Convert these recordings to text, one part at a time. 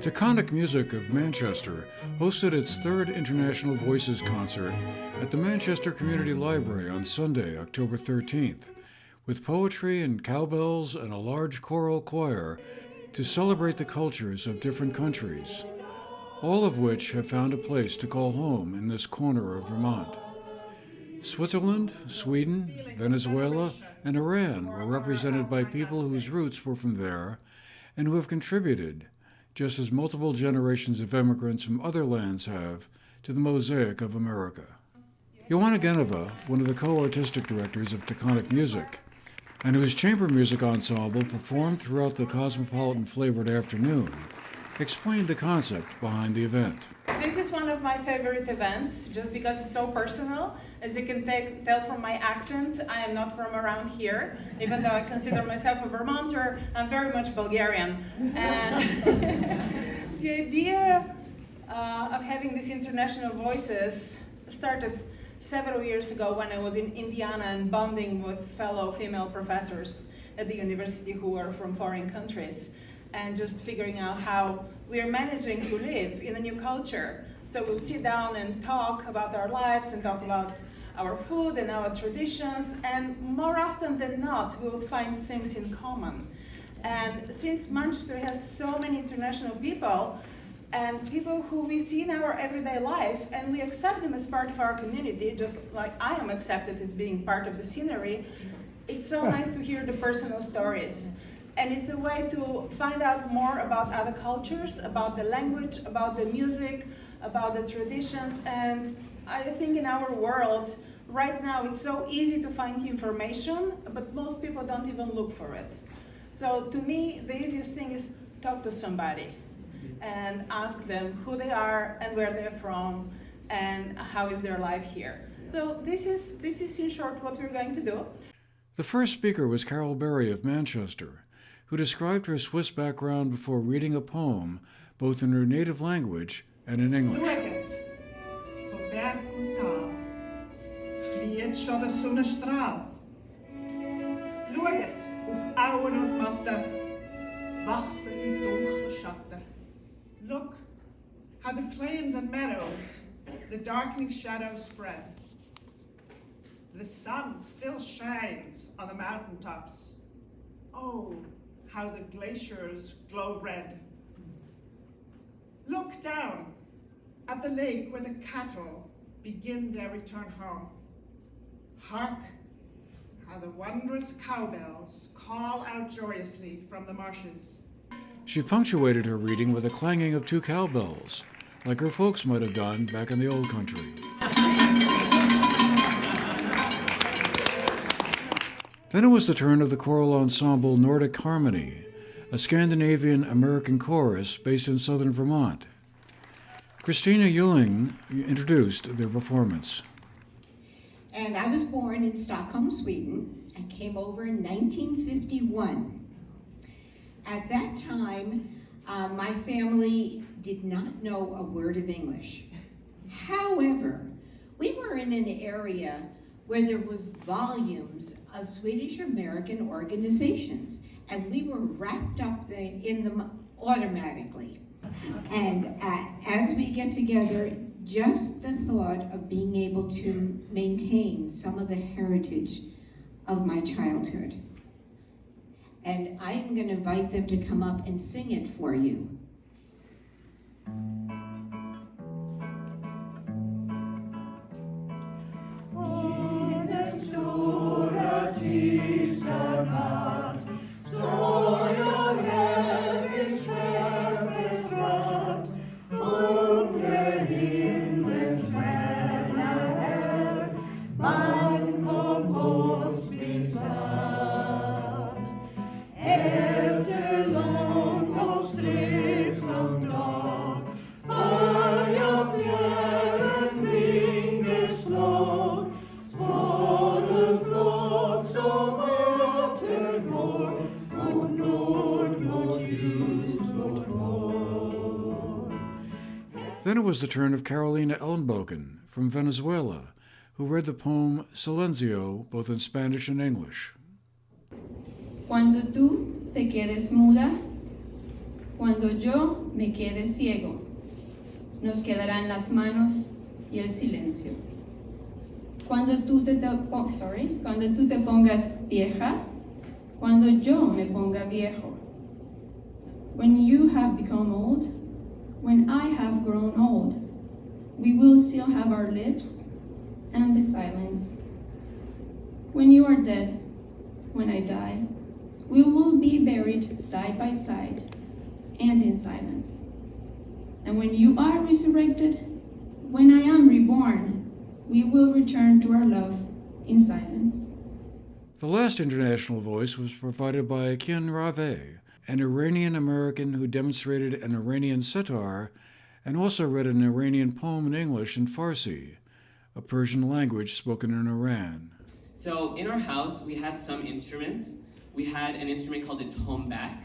Taconic Music of Manchester hosted its third International Voices concert at the Manchester Community Library on Sunday, October 13th, with poetry and cowbells and a large choral choir to celebrate the cultures of different countries, all of which have found a place to call home in this corner of Vermont. Switzerland, Sweden, Venezuela, and Iran were represented by people whose roots were from there and who have contributed, just as multiple generations of immigrants from other lands have, to the mosaic of America. Joanna Geneva, one of the co-artistic directors of Taconic Music, and whose chamber music ensemble performed throughout the cosmopolitan-flavored afternoon, explained the concept behind the event. This is one of my favorite events, just because it's so personal. As you can tell from my accent, I am not from around here. Even though I consider myself a Vermonter, I'm very much Bulgarian. And the idea of having these international voices started several years ago when I was in Indiana and bonding with fellow female professors at the university who were from foreign countries, and just figuring out how we are managing to live in a new culture. So we'll sit down and talk about our lives and talk about our food and our traditions, and more often than not, we would find things in common. And since Manchester has so many international people, and people who we see in our everyday life, and we accept them as part of our community, just like I am accepted as being part of the scenery, it's so nice to hear the personal stories. And it's a way to find out more about other cultures, about the language, about the music, about the traditions. And I think in our world, right now, it's so easy to find information, but most people don't even look for it. So to me, the easiest thing is talk to somebody and ask them who they are and where they're from and how is their life here. So this is in short what we're going to do. The first speaker was Carol Berry of Manchester, who described her Swiss background before reading a poem, both in her native language and in English. Look how the plains and meadows, the darkening shadows spread. The sun still shines on the mountaintops. Oh, how the glaciers glow red. Look down at the lake where the cattle begin their return home. Hark how the wondrous cowbells call out joyously from the marshes. She punctuated her reading with a clanging of two cowbells, like her folks might have done back in the old country. Then it was the turn of the choral ensemble Nordic Harmony, a Scandinavian-American chorus based in southern Vermont. Christina Yuling introduced their performance. And I was born in Stockholm, Sweden, and came over in 1951. At that time, my family did not know a word of English. However, we were in an area where there was volumes of Swedish American organizations, and we were wrapped up in them automatically. And as we get together, just the thought of being able to maintain some of the heritage of my childhood. And I'm going to invite them to come up and sing it for you. Then it was the turn of Carolina Ellenbogen from Venezuela, who read the poem Silencio both in Spanish and English. Cuando tú te quedes muda, cuando yo me quede ciego, nos quedarán las manos y el silencio. Cuando tú te pongas vieja, cuando yo me ponga viejo. When you have become old, when I have grown old, we will still have our lips and the silence. When you are dead, when I die, we will be buried side by side and in silence. And when you are resurrected, when I am reborn, we will return to our love in silence. The last international voice was provided by Kian Rave, an Iranian-American who demonstrated an Iranian sitar and also read an Iranian poem in English and Farsi, a Persian language spoken in Iran. So in our house, we had some instruments. We had an instrument called a tombak,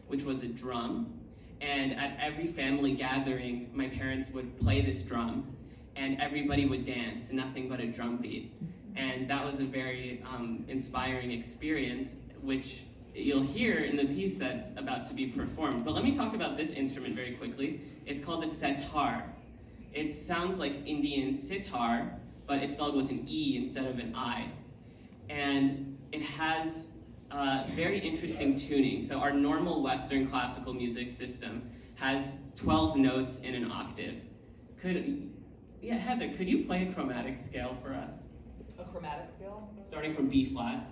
which was a drum. And at every family gathering, my parents would play this drum, and everybody would dance, nothing but a drum beat. And that was a very inspiring experience, which you'll hear in the piece that's about to be performed. But let me talk about this instrument very quickly. It's called a setar. It sounds like Indian sitar, but it's spelled with an E instead of an I. And it has very interesting tuning. So our normal Western classical music system has 12 notes in an octave. Heather, could you play a chromatic scale for us? A chromatic scale? Starting from B flat.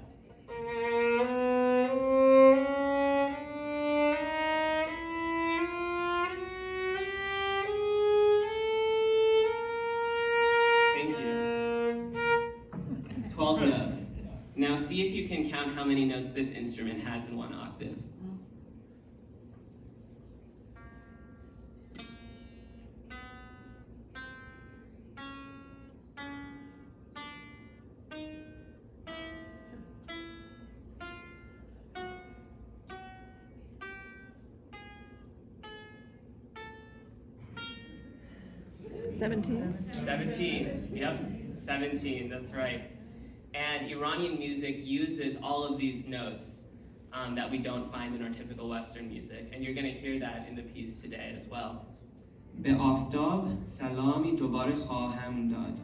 Thank you. 12 notes. Now see if you can count how many notes this instrument has in one octave. Seventeen, yep, 17, that's right. And Iranian music uses all of these notes that we don't find in our typical Western music, and you're going to hear that in the piece today as well. به آفتاب سلامی دوباره خواهم داد،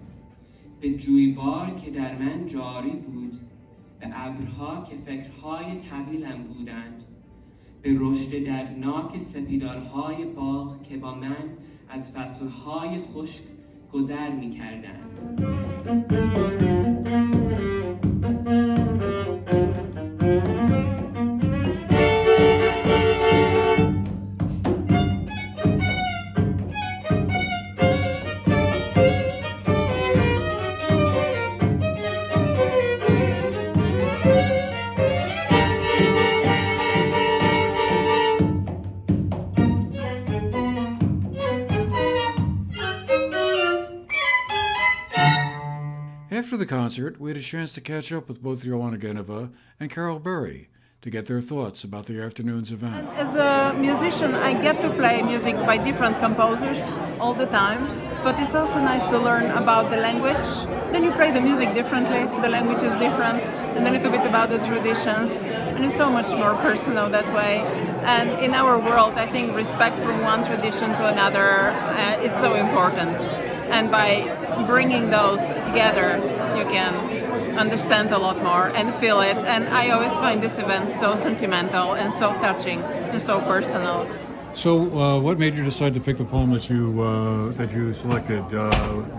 به جویبار که در من جاری بود، به ابرها که فکرهای طویلم بودند، به رشد دردناک سپیدارهای باغ که با من از فصلهای خشک گذر می‌کردند. After the concert, we had a chance to catch up with both Joanna Geneva and Carol Berry to get their thoughts about the afternoon's event. As a musician, I get to play music by different composers all the time, but it's also nice to learn about the language. Then you play the music differently, the language is different, and a little bit about the traditions, and it's so much more personal that way. And in our world, I think respect from one tradition to another is so important. And by bringing those together, you can understand a lot more and feel it. And I always find this event so sentimental and so touching and so personal. So, what made you decide to pick the poem that you selected?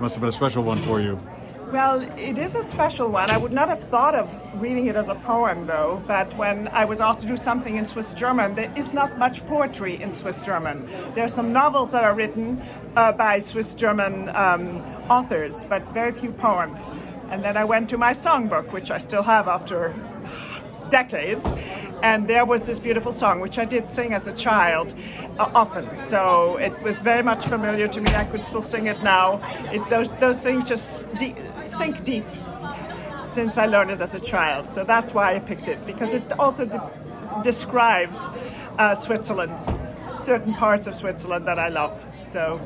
Must have been a special one for you. Well, it is a special one. I would not have thought of reading it as a poem, though, but when I was asked to do something in Swiss German, there is not much poetry in Swiss German. There are some novels that are written by Swiss German authors, but very few poems. And then I went to my songbook, which I still have after decades, and there was this beautiful song, which I did sing as a child often. So it was very much familiar to me. I could still sing it now. Those things just sink deep since I learned it as a child. So that's why I picked it, because it also describes Switzerland, certain parts of Switzerland that I love. So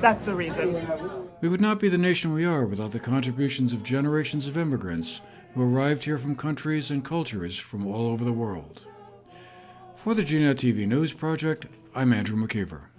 that's the reason. We would not be the nation we are without the contributions of generations of immigrants who arrived here from countries and cultures from all over the world. For the GNAT-TV News Project, I'm Andrew McKeever.